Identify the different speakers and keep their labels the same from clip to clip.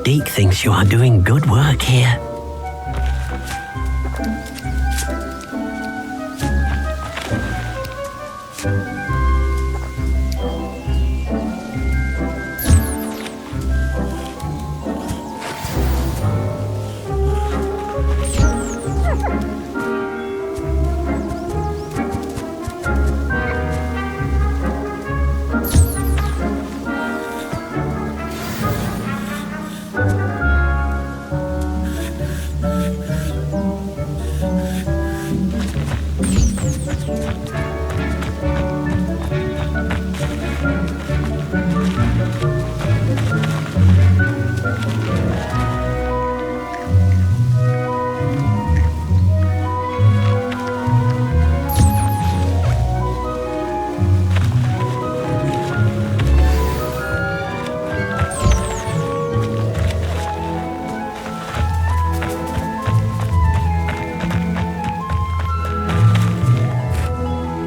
Speaker 1: Deke thinks you are doing good work here.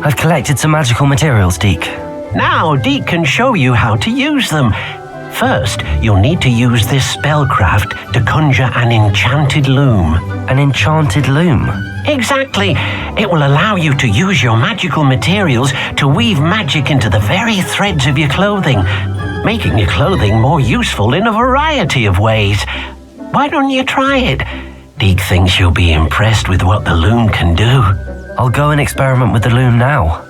Speaker 2: I've collected some magical materials, Deke.
Speaker 1: Now Deke can show you how to use them. First, you'll need to use this spellcraft to conjure an enchanted loom.
Speaker 2: An enchanted loom?
Speaker 1: Exactly. It will allow you to use your magical materials to weave magic into the very threads of your clothing, making your clothing more useful in a variety of ways. Why don't you try it? Deke thinks you'll be impressed with what the loom can do.
Speaker 2: I'll go and experiment with the loom now.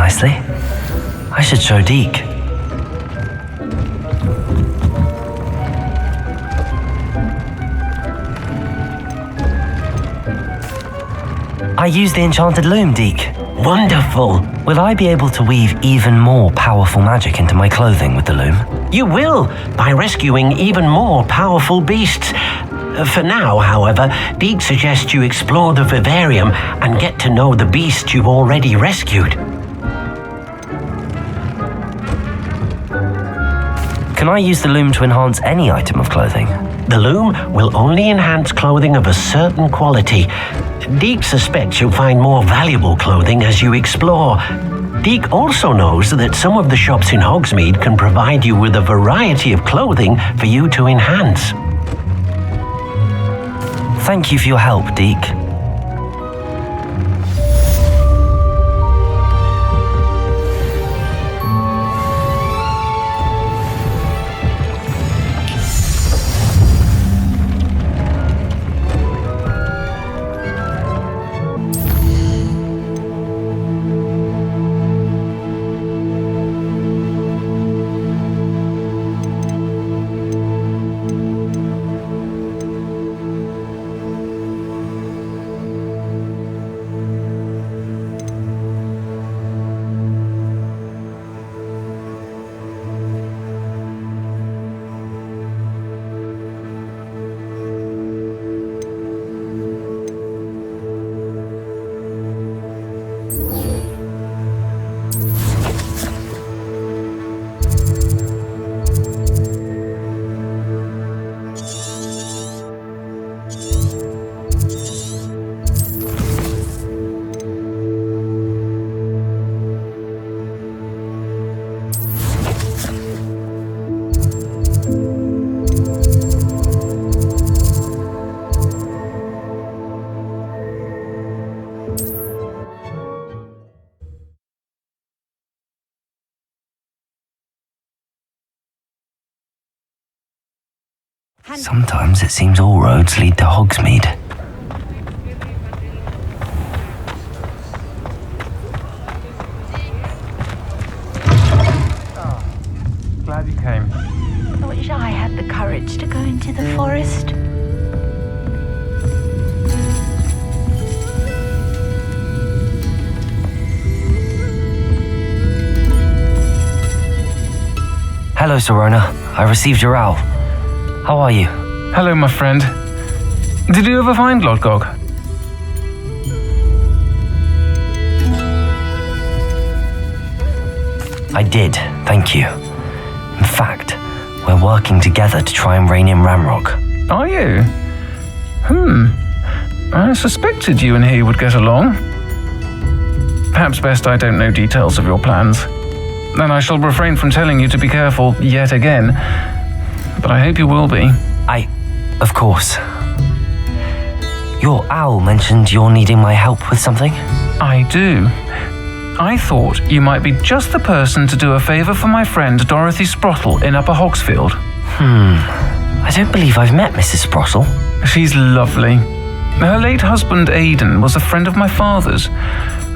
Speaker 2: nicely. I should show Deke. I use the enchanted loom, Deke.
Speaker 1: Wonderful.
Speaker 2: Will I be able to weave even more powerful magic into my clothing with the loom?
Speaker 1: You will, by rescuing even more powerful beasts. For now, however, Deke suggests you explore the vivarium and get to know the beasts you've already rescued.
Speaker 2: Can I use the loom to enhance any item of clothing?
Speaker 1: The loom will only enhance clothing of a certain quality. Deke suspects you'll find more valuable clothing as you explore. Deke also knows that some of the shops in Hogsmeade can provide you with a variety of clothing for you to enhance.
Speaker 2: Thank you for your help, Deke. Sometimes it seems all roads lead to Hogsmeade.
Speaker 3: Glad you came.
Speaker 4: I wish I had the courage to go into the forest.
Speaker 2: Hello, Serona. I received your owl. How are you?
Speaker 3: Hello, my friend. Did you ever find Lodgog?
Speaker 2: I did, thank you. In fact, we're working together to try and rein in Ramrock.
Speaker 3: Are you? I suspected you and he would get along. Perhaps best I don't know details of your plans. Then I shall refrain from telling you to be careful yet again. But I hope you will be.
Speaker 2: Of course. Your owl mentioned you're needing my help with something?
Speaker 3: I do. I thought you might be just the person to do a favour for my friend Dorothy Sprottle in Upper Hogsfield.
Speaker 2: I don't believe I've met Mrs. Sprottle.
Speaker 3: She's lovely. Her late husband Aidan was a friend of my father's.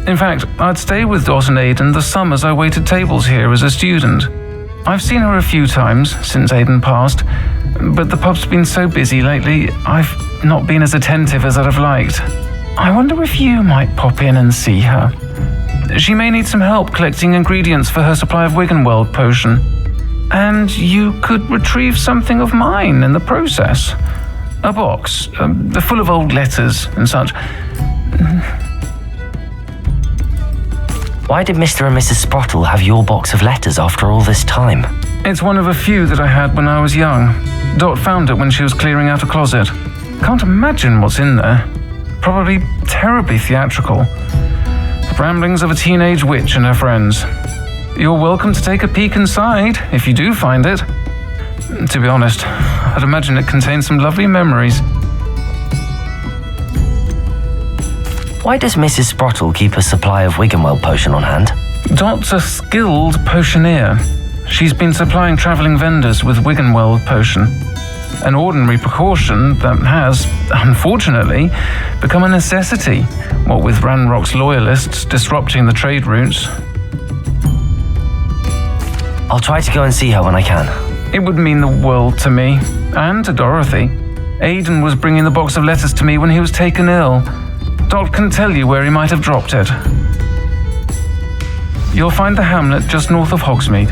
Speaker 3: In fact, I'd stay with Dot and Aidan the summers I waited tables here as a student. I've seen her a few times since Aidan passed, but the pub's been so busy lately, I've not been as attentive as I'd have liked. I wonder if you might pop in and see her. She may need some help collecting ingredients for her supply of Wiggenweld potion. And you could retrieve something of mine in the process. A box, full of old letters and such.
Speaker 2: Why did Mr. and Mrs. Sprottle have your box of letters after all this time?
Speaker 3: It's one of a few that I had when I was young. Dot found it when she was clearing out a closet. Can't imagine what's in there. Probably terribly theatrical. The ramblings of a teenage witch and her friends. You're welcome to take a peek inside, if you do find it. To be honest, I'd imagine it contains some lovely memories.
Speaker 2: Why does Mrs. Sprottle keep a supply of Wiggenweld potion on hand?
Speaker 3: Dot's a skilled potioneer. She's been supplying travelling vendors with Wiggenweld potion. An ordinary precaution that has, unfortunately, become a necessity, what with Ranrock's loyalists disrupting the trade routes.
Speaker 2: I'll try to go and see her when I can.
Speaker 3: It would mean the world to me, and to Dorothy. Aidan was bringing the box of letters to me when he was taken ill. Dot can tell you where he might have dropped it. You'll find the hamlet just north of Hogsmeade.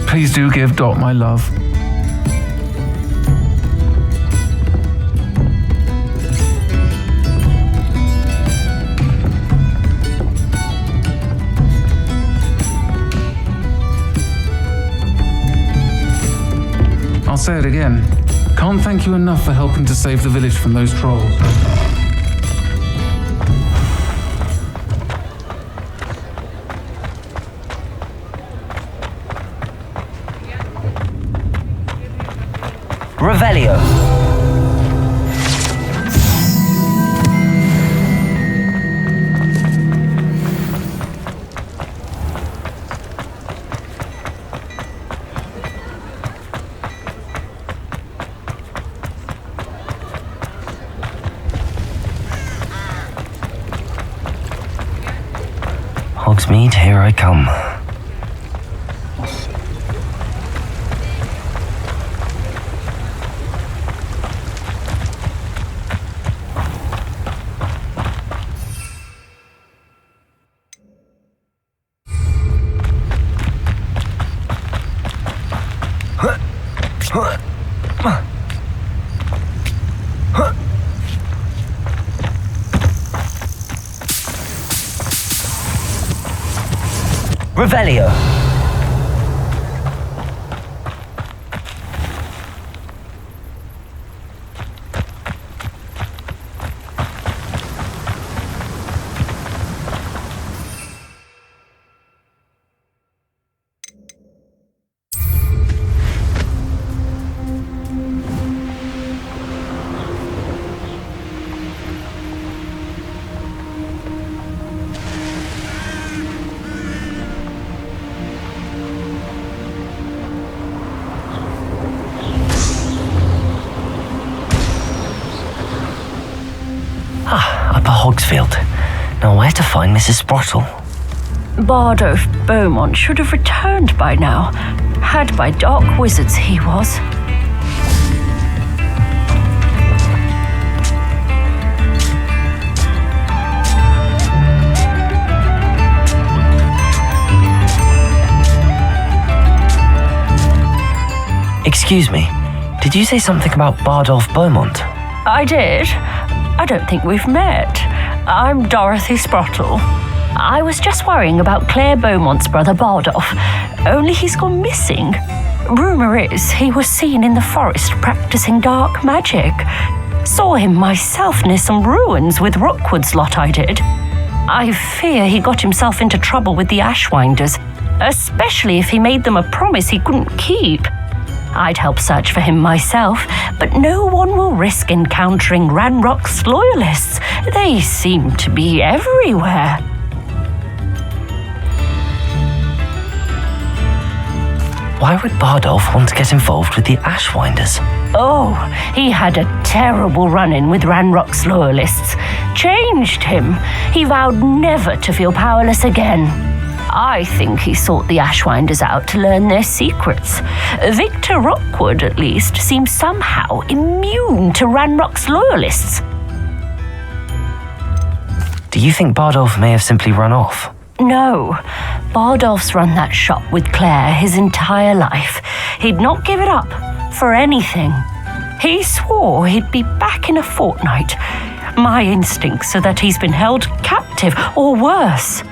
Speaker 3: Please do give Dot my love. I'll say it again. Can't thank you enough for helping to save the village from those trolls.
Speaker 2: Revelio. Hogsmeade, here I come. Revelio. Upper Hogsfield. Now where to find Mrs. Sprottle?
Speaker 4: Bardolph Beaumont should have returned by now. Had by dark wizards he was.
Speaker 2: Excuse me, did you say something about Bardolph Beaumont?
Speaker 4: I did. I don't think we've met. I'm Dorothy Sprottle. I was just worrying about Claire Beaumont's brother Bardolph, only he's gone missing. Rumour is he was seen in the forest practicing dark magic. Saw him myself near some ruins with Rookwood's lot I did. I fear he got himself into trouble with the Ashwinders, especially if he made them a promise he couldn't keep. I'd help search for him myself, but no one will risk encountering Ranrock's loyalists. They seem to be everywhere.
Speaker 2: Why would Bardolph want to get involved with the Ashwinders?
Speaker 4: Oh, he had a terrible run-in with Ranrock's loyalists. Changed him. He vowed never to feel powerless again. I think he sought the Ashwinders out to learn their secrets. Victor Rookwood, at least, seems somehow immune to Ranrock's loyalists.
Speaker 2: Do you think Bardolph may have simply run off?
Speaker 4: No. Bardolph's run that shop with Claire his entire life. He'd not give it up for anything. He swore he'd be back in a fortnight. My instincts are that he's been held captive, or worse.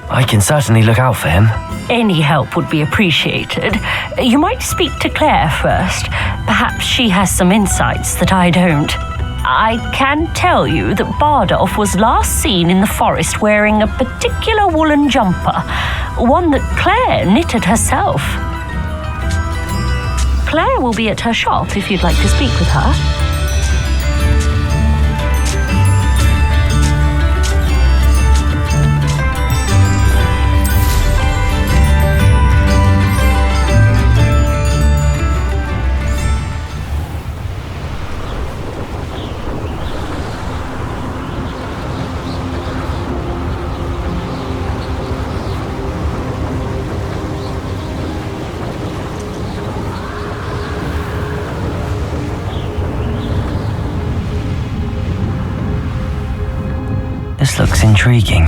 Speaker 2: I can certainly look out for him.
Speaker 4: Any help would be appreciated. You might speak to Claire first. Perhaps she has some insights that I don't. I can tell you that Bardolph was last seen in the forest wearing a particular woolen jumper, one that Claire knitted herself. Claire will be at her shop if you'd like to speak with her.
Speaker 2: This looks intriguing.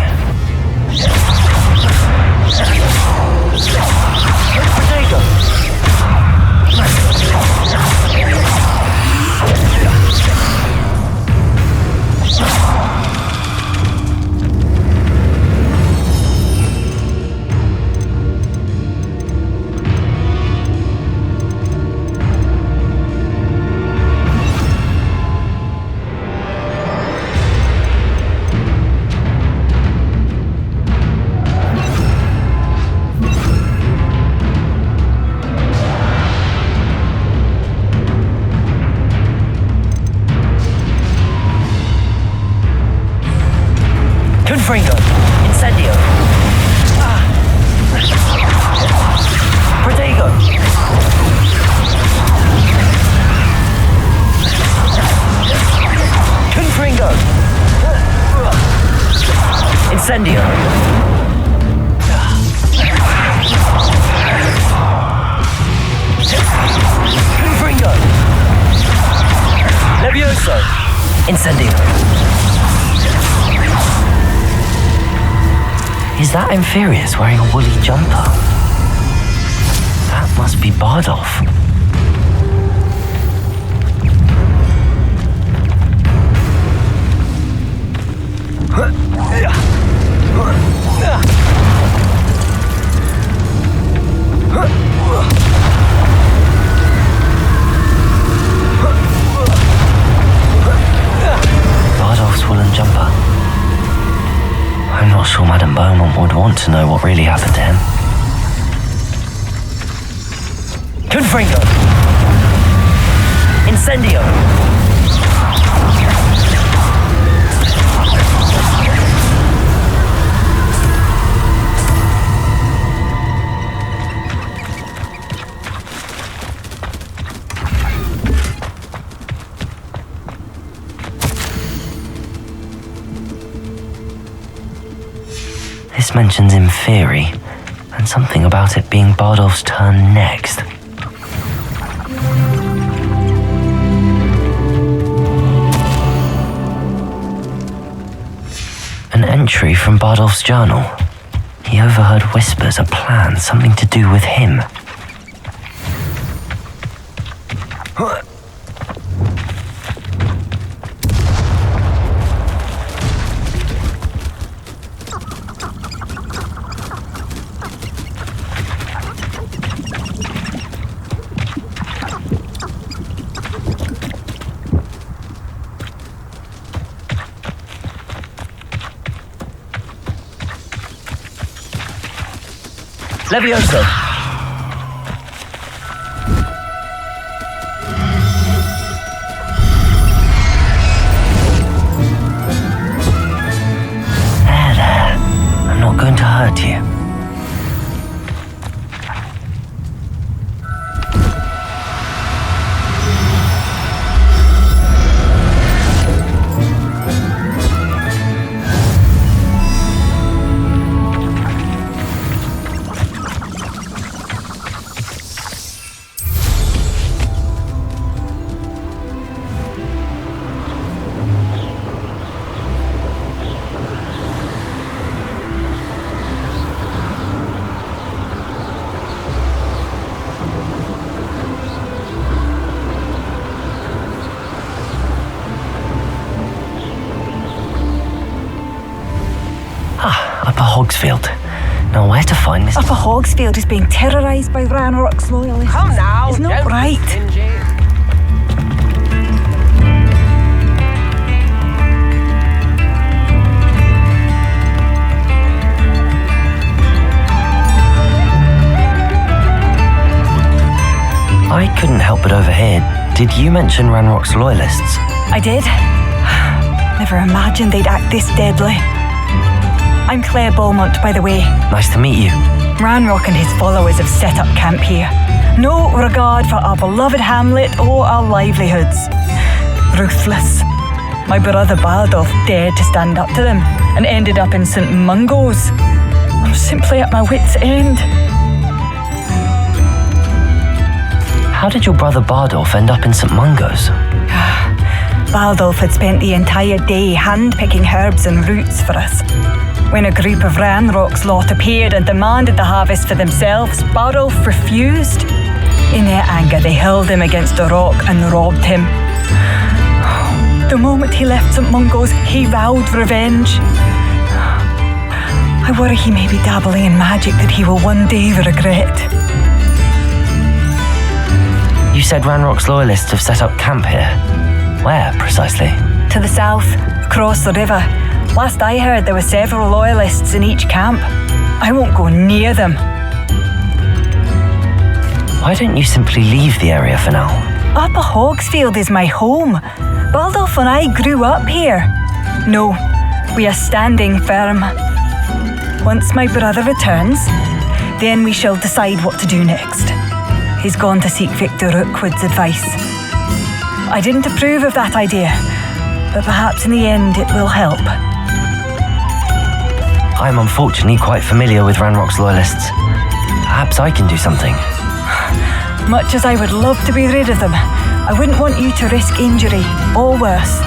Speaker 2: Confringo! Incendio! Protego! Confringo! Incendio! Confringo! Levioso! Incendio! Is that Inferius wearing a woolly jumper? That must be Bardolph. Bardolph's woolen jumper. I'm not sure Madame Beaumont would want to know what really happened to him. Confringo! Incendio! This mentions Inferi, and something about it being Bardolph's turn next. An entry from Bardolph's journal. He overheard whispers, a plan, something to do with him. Levioso! There. I'm not going to hurt you. Upper Hogsfield. Now, where to find this?
Speaker 5: Upper Hogsfield is being terrorised by Ranrock's loyalists.
Speaker 1: Come now,
Speaker 5: It's not
Speaker 1: don't be
Speaker 5: right.
Speaker 1: stingy.
Speaker 2: I couldn't help but overhear. Did you mention Ranrock's loyalists?
Speaker 5: I did. Never imagined they'd act this deadly. I'm Claire Beaumont, by the way.
Speaker 2: Nice to meet you.
Speaker 5: Ranrock and his followers have set up camp here. No regard for our beloved hamlet or our livelihoods. Ruthless. My brother Bardolph dared to stand up to them and ended up in St. Mungo's. I'm simply at my wit's end.
Speaker 2: How did your brother Bardolph end up in St. Mungo's?
Speaker 5: Baldolf had spent the entire day hand-picking herbs and roots for us. When a group of Ranrock's lot appeared and demanded the harvest for themselves, Baldolf refused. In their anger, they hurled him against a rock and robbed him. The moment he left St. Mungo's, he vowed revenge. I worry he may be dabbling in magic that he will one day regret.
Speaker 2: You said Ranrock's loyalists have set up camp here. Where, precisely?
Speaker 5: To the south, across the river. Last I heard, there were several loyalists in each camp. I won't go near them.
Speaker 2: Why don't you simply leave the area for now?
Speaker 5: Upper Hogsfield is my home. Baldolf and I grew up here. No, we are standing firm. Once my brother returns, then we shall decide what to do next. He's gone to seek Victor Rookwood's advice. I didn't approve of that idea, but perhaps in the end it will help.
Speaker 2: I'm unfortunately quite familiar with Ranrock's loyalists. Perhaps I can do something.
Speaker 5: Much as I would love to be rid of them, I wouldn't want you to risk injury, or worse.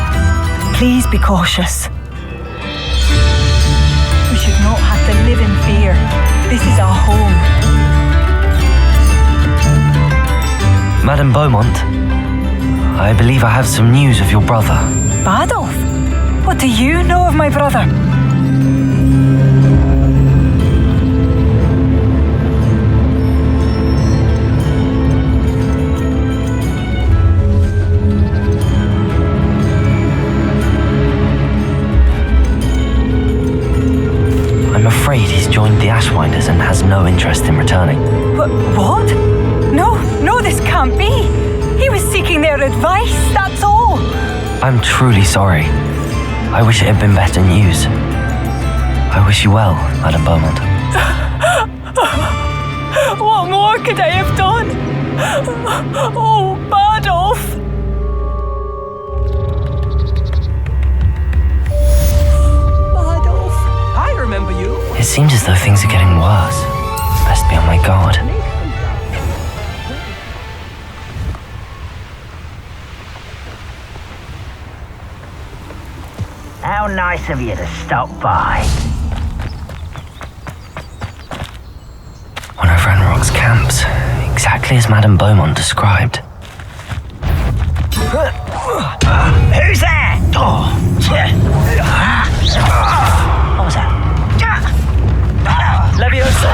Speaker 5: Please be cautious. We should not have to live in fear. This is our home.
Speaker 2: Madame Beaumont, I believe I have some news of your brother.
Speaker 5: Bardolph? What do you know of my brother?
Speaker 2: I'm afraid he's joined the Ashwinders and has no interest in returning.
Speaker 5: What? No, this can't be. He was seeking their advice, that's all.
Speaker 2: I'm truly sorry. I wish it had been better news. I wish you well, Madame Beaumont.
Speaker 5: What more could I have done? Oh, Bardolph!
Speaker 1: I remember you.
Speaker 2: It seems as though things are getting worse. Best be on my guard.
Speaker 1: How nice of you to stop by.
Speaker 2: One of Ranrock's camps, exactly as Madame Beaumont described.
Speaker 1: Who's there? Oh. What was that?
Speaker 2: Leviosa!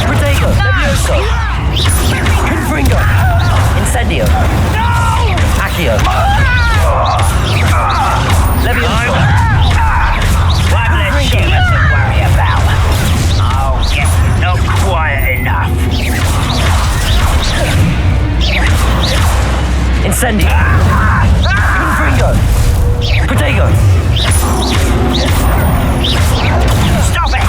Speaker 2: Protego! Levioso! Confringo! Incendio! Accio! Levioso!
Speaker 1: One less human to worry about. Oh, yeah, not quiet enough.
Speaker 2: Incendio! Confringo! Protego!
Speaker 1: Stop it!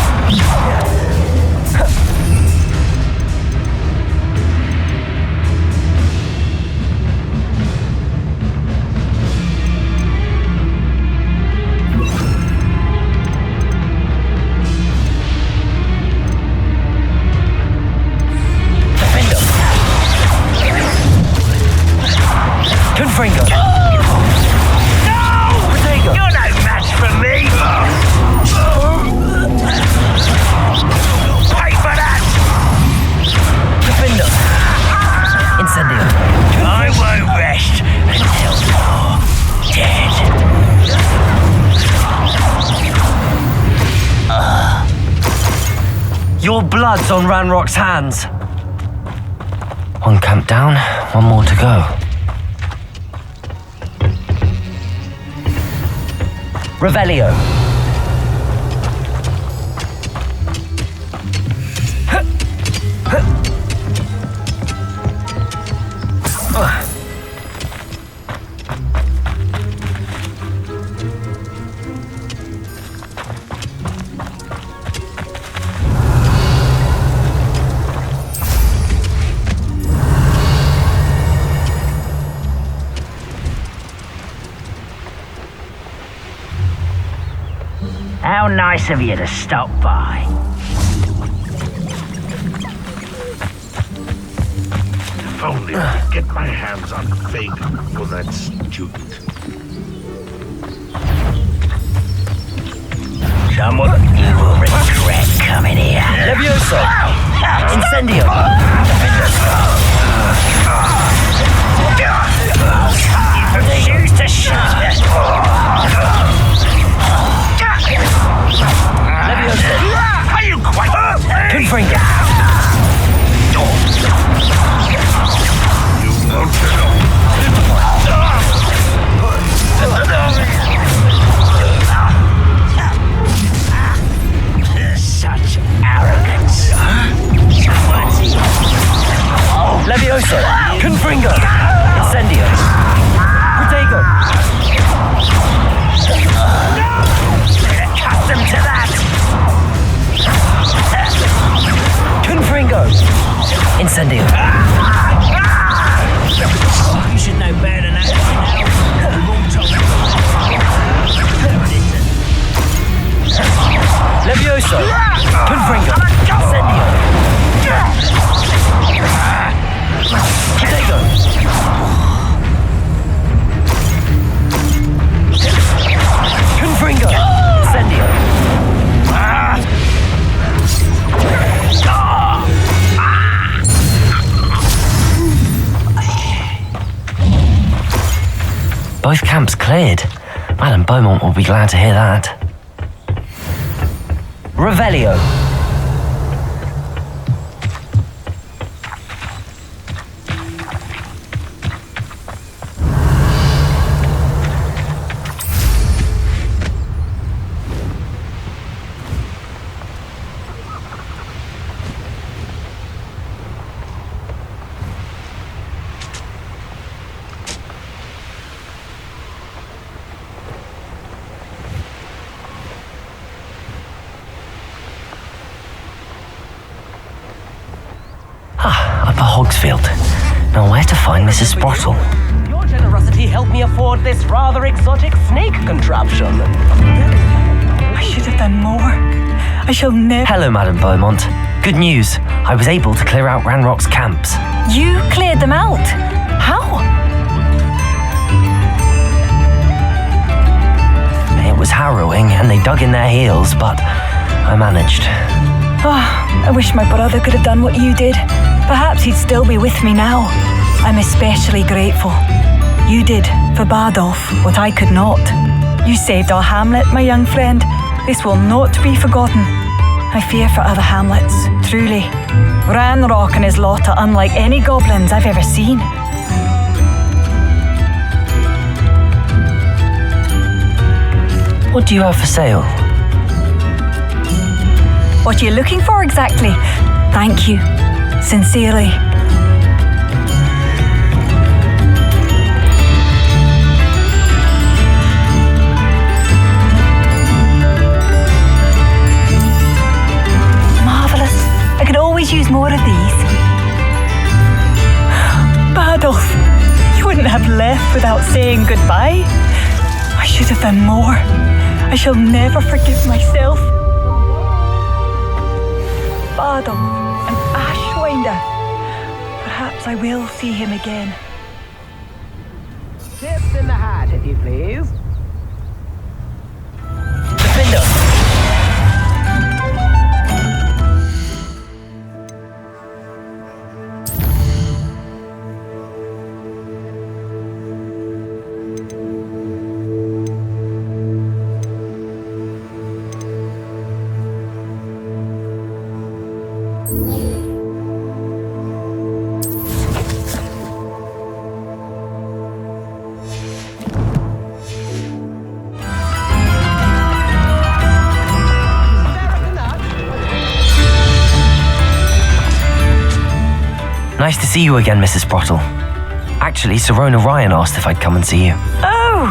Speaker 2: Confringo!
Speaker 1: No!
Speaker 2: Protego!
Speaker 1: You're no match for me! Wait for that!
Speaker 2: Defendo! Incendio!
Speaker 1: I won't rest until you're dead.
Speaker 2: Your blood's on Ranrock's hands. One camp down, one more to go. Revelio.
Speaker 1: How nice of you to stop by.
Speaker 6: If only I could get my hands on fate for that student.
Speaker 1: Someone you will regret coming here.
Speaker 2: Levioso! Incendio!
Speaker 1: Refuse to shoot.
Speaker 2: Levioso!
Speaker 1: Are you quite
Speaker 2: Confringo!
Speaker 6: You want to know?
Speaker 1: Such arrogance.
Speaker 2: Levioso! Confringo! Incendio! Protego!
Speaker 1: Accustomed to that.
Speaker 2: Confringo! Incendio!
Speaker 1: You should know better than that.
Speaker 2: Levioso! Confringo! Incendio! Protego! Confringo! Incendio! Both camps cleared. Madame Beaumont will be glad to hear that. Revelio. Upper Hogsfield. Now where to find Mrs. Sprottle?
Speaker 7: Your generosity helped me afford this rather exotic snake contraption.
Speaker 5: I should have done more. I shall never.
Speaker 2: Hello, Madame Beaumont. Good news. I was able to clear out Ranrock's camps.
Speaker 5: You cleared them out. How?
Speaker 2: It was harrowing and they dug in their heels, but I managed.
Speaker 5: I wish my brother could have done what you did. Perhaps he'd still be with me now. I'm especially grateful. You did, for Bardolph, what I could not. You saved our hamlet, my young friend. This will not be forgotten. I fear for other hamlets, truly. Ranrock and his lot are unlike any goblins I've ever seen.
Speaker 2: What do you have for sale?
Speaker 5: What are you looking for exactly? Thank you. Sincerely. Marvelous. I could always use more of these. Bardolph, you wouldn't have left without saying goodbye. I should have done more. I shall never forgive myself. Bardolph, an Ashwinder. Perhaps I will see him again.
Speaker 7: Tips in the hat, if you please.
Speaker 2: Defender! Nice to see you again, Mrs. Sprottle. Actually, Serona Ryan asked if I'd come and see you.
Speaker 4: Oh,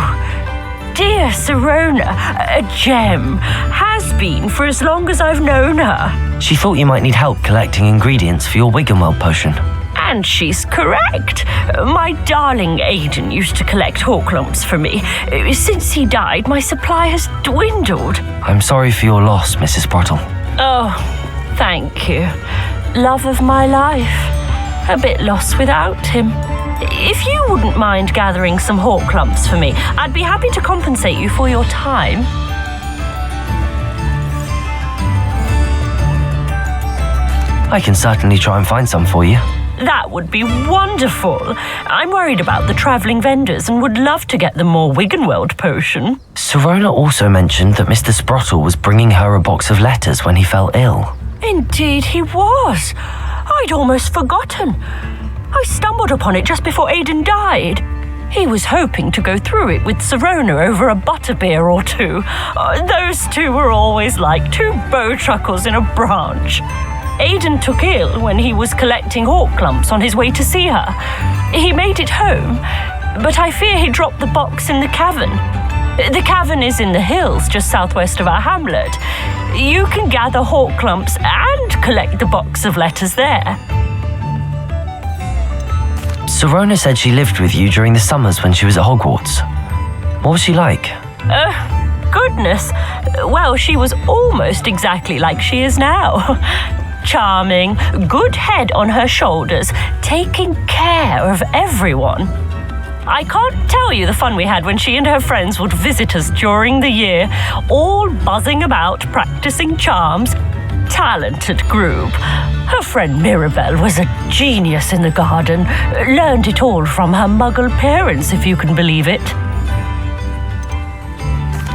Speaker 4: dear Serona, a gem. Has been for as long as I've known her.
Speaker 2: She thought you might need help collecting ingredients for your Wiggenweld potion.
Speaker 4: And she's correct. My darling Aidan used to collect hawklumps for me. Since he died, my supply has dwindled.
Speaker 2: I'm sorry for your loss, Mrs. Sprottle.
Speaker 4: Oh, thank you. Love of my life. a bit lost without him. If you wouldn't mind gathering some hawk lumps for me, I'd be happy to compensate you for your time.
Speaker 2: I can certainly try and find some for you.
Speaker 4: That would be wonderful. I'm worried about the travelling vendors and would love to get them more Wiggenweld potion.
Speaker 2: Sirona also mentioned that Mr. Sprottle was bringing her a box of letters when he fell ill.
Speaker 4: Indeed he was. I'd almost forgotten. I stumbled upon it just before Aidan died. He was hoping to go through it with Sirona over a butterbeer or two. Those two were always like two bowtruckles in a branch. Aidan took ill when he was collecting hawk lumps on his way to see her. He made it home, but I fear he dropped the box in the cavern. The cavern is in the hills just southwest of our hamlet. You can gather hawk lumps and collect the box of letters there.
Speaker 2: Sirona said she lived with you during the summers when she was at Hogwarts. What was she like?
Speaker 4: Goodness. Well, she was almost exactly like she is now. Charming, good head on her shoulders, taking care of everyone. I can't tell you the fun we had when she and her friends would visit us during the year, all buzzing about, practicing charms. Talented group. Her friend Mirabelle was a genius in the garden. Learned it all from her muggle parents, if you can believe it.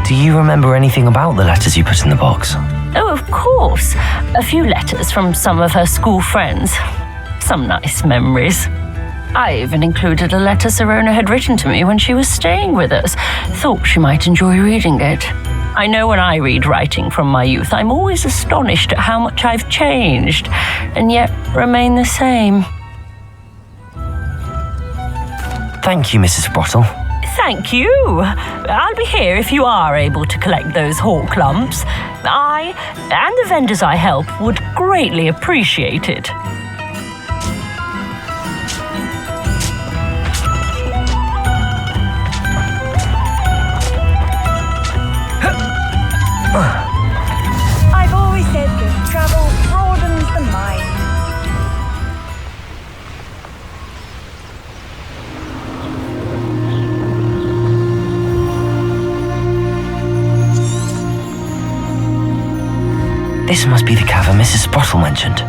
Speaker 2: Do you remember anything about the letters you put in the box?
Speaker 4: Oh, of course. A few letters from some of her school friends. Some nice memories. I even included a letter Sirona had written to me when she was staying with us. Thought she might enjoy reading it. I know when I read writing from my youth, I'm always astonished at how much I've changed, and yet remain the same.
Speaker 2: Thank you, Mrs. Sprottle.
Speaker 4: Thank you. I'll be here if you are able to collect those hawk lumps. I, and the vendors I help, would greatly appreciate it.
Speaker 5: I've always said that travel broadens the mind.
Speaker 2: This must be the cavern Mrs. Sprottle mentioned.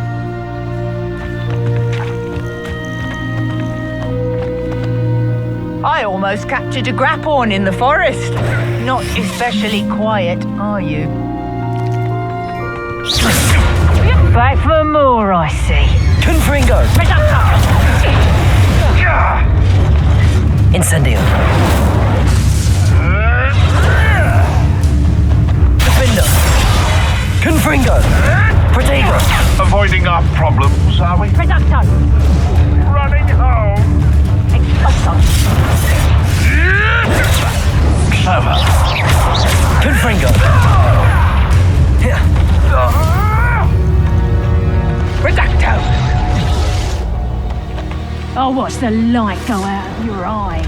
Speaker 8: I almost captured a grapphorn in the forest. Not especially quiet, are you? Back for more, I see.
Speaker 2: Confringo! Incendio! Defender! Confringo! Protego!
Speaker 6: Avoiding our problems, are we?
Speaker 4: Reducto!
Speaker 6: Running home. Clever.
Speaker 2: Confringo!
Speaker 8: Reducto!
Speaker 9: I'll watch the light go out of your eyes.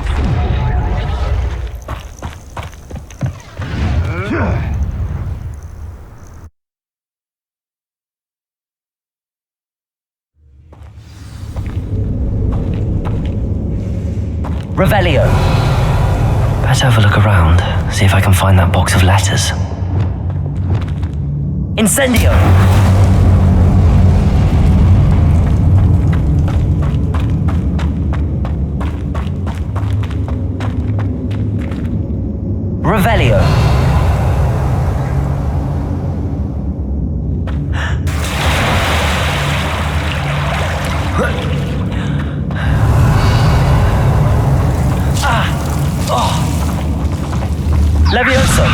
Speaker 2: Revelio! Better have a look around, see if I can find that box of letters. Incendio! Revelio! Levioso!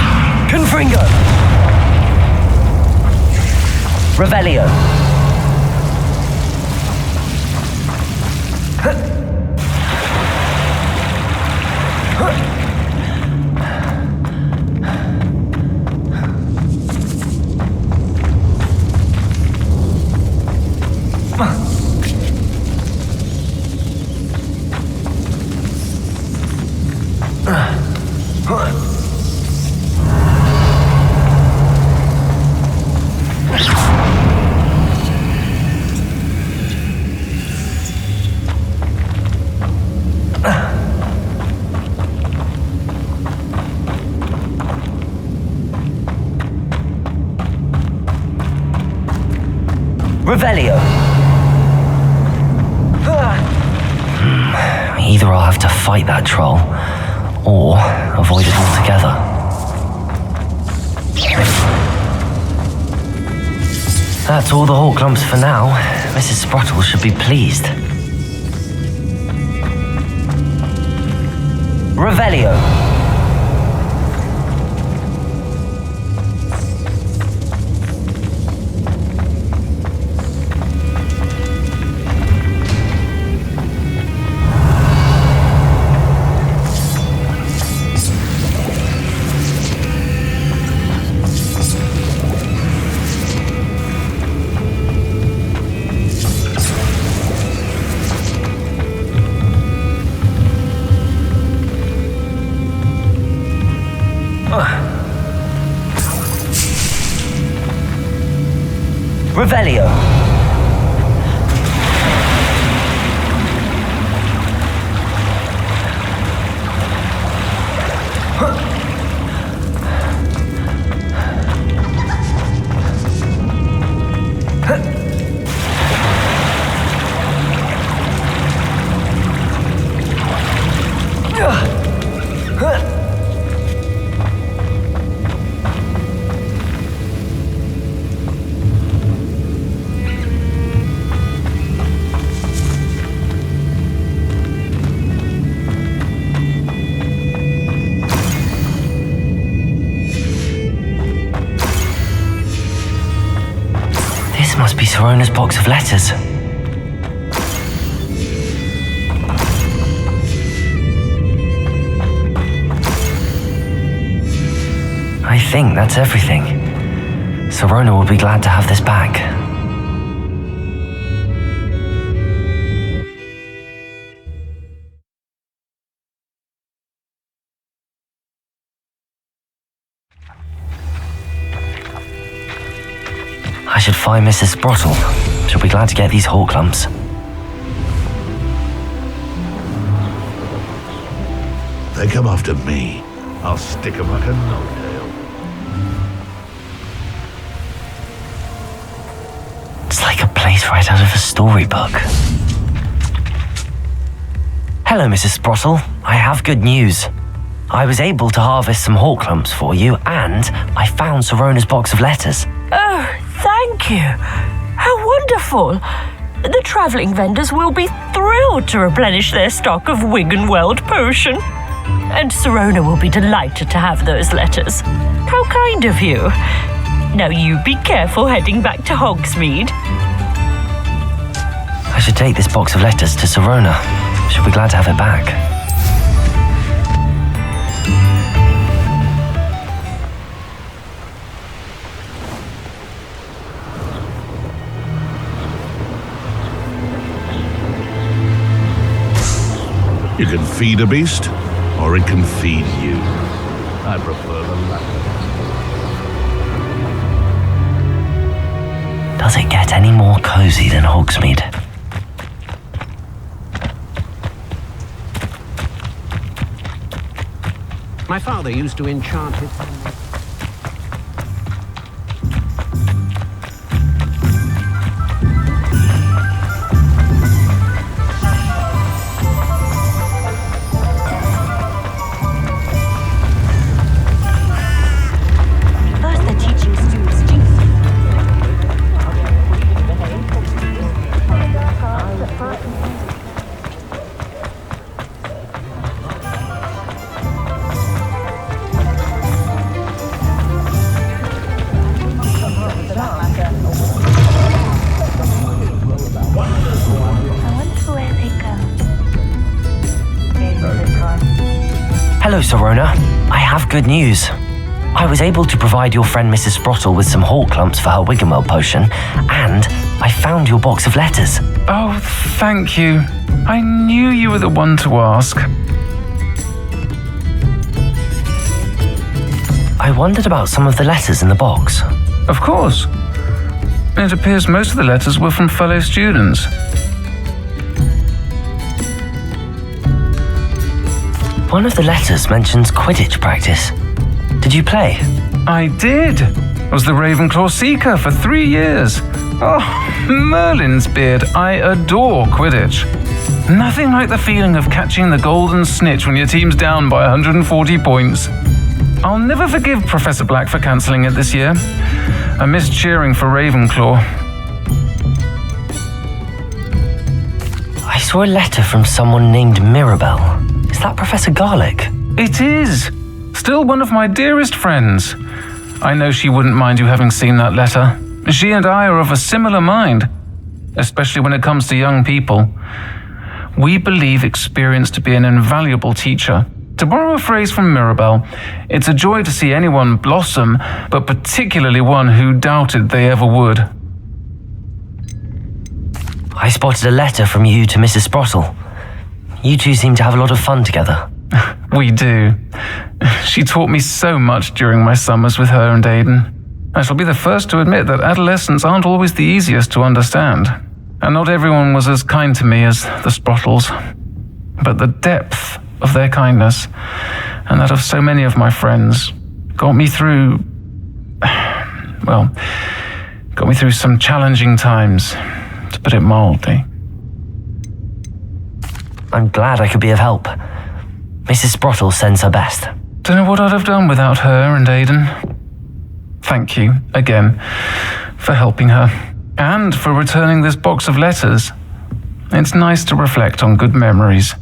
Speaker 2: Confringo! Revelio! fight that troll, or avoid it altogether. That's all the Hawk lumps for now. Mrs. Sprottle should be pleased. Revelio. Revelio. This must be Sorona's box of letters. I think that's everything. Sirona will be glad to have this back. I should find Mrs. Sprottle. She'll be glad to get these Hawk lumps.
Speaker 6: They come after me. I'll stick 'em like a no-nail.
Speaker 2: It's like a place right out of a storybook. Hello, Mrs. Sprottle. I have good news. I was able to harvest some Hawk lumps for you, and I found Sorona's box of letters.
Speaker 4: Oh, thank you. How wonderful. The travelling vendors will be thrilled to replenish their stock of Wiggenweld potion. And Sirona will be delighted to have those letters. How kind of you. Now you be careful heading back to Hogsmeade.
Speaker 2: I should take this box of letters to Sirona. She'll be glad to have it back.
Speaker 6: You can feed a beast, or it can feed you. I prefer the latter.
Speaker 2: Does it get any more cozy than Hogsmeade?
Speaker 1: My father used to enchant his...
Speaker 2: Hello, Sirona. I have good news. I was able to provide your friend Mrs. Sprottle with some Hawk lumps for her Wiggenweld potion, and I found your box of letters.
Speaker 3: Oh, thank you. I knew you were the one to ask.
Speaker 2: I wondered about some of the letters in the box.
Speaker 3: Of course. It appears most of the letters were from fellow students.
Speaker 2: One of the letters mentions Quidditch practice. Did you play?
Speaker 3: I did. Was the Ravenclaw Seeker for 3 years. Oh, Merlin's beard. I adore Quidditch. Nothing like the feeling of catching the golden snitch when your team's down by 140 points. I'll never forgive Professor Black for cancelling it this year. I missed cheering for Ravenclaw.
Speaker 2: I saw a letter from someone named Mirabelle. Is that Professor Garlick?
Speaker 3: It is. Still one of my dearest friends. I know she wouldn't mind you having seen that letter. She and I are of a similar mind, especially when it comes to young people. We believe experience to be an invaluable teacher. To borrow a phrase from Mirabelle, it's a joy to see anyone blossom, but particularly one who doubted they ever would.
Speaker 2: I spotted a letter from you to Mrs. Sprottle. You two seem to have a lot of fun together.
Speaker 3: We do. She taught me so much during my summers with her and Aidan. I shall be the first to admit that adolescents aren't always the easiest to understand, and not everyone was as kind to me as the Sprottles. But the depth of their kindness, and that of so many of my friends, got me through some challenging times, to put it mildly.
Speaker 2: I'm glad I could be of help. Mrs. Sprottle sends her best.
Speaker 3: Don't know what I'd have done without her and Aidan. Thank you, again, for helping her, and for returning this box of letters. It's nice to reflect on good memories.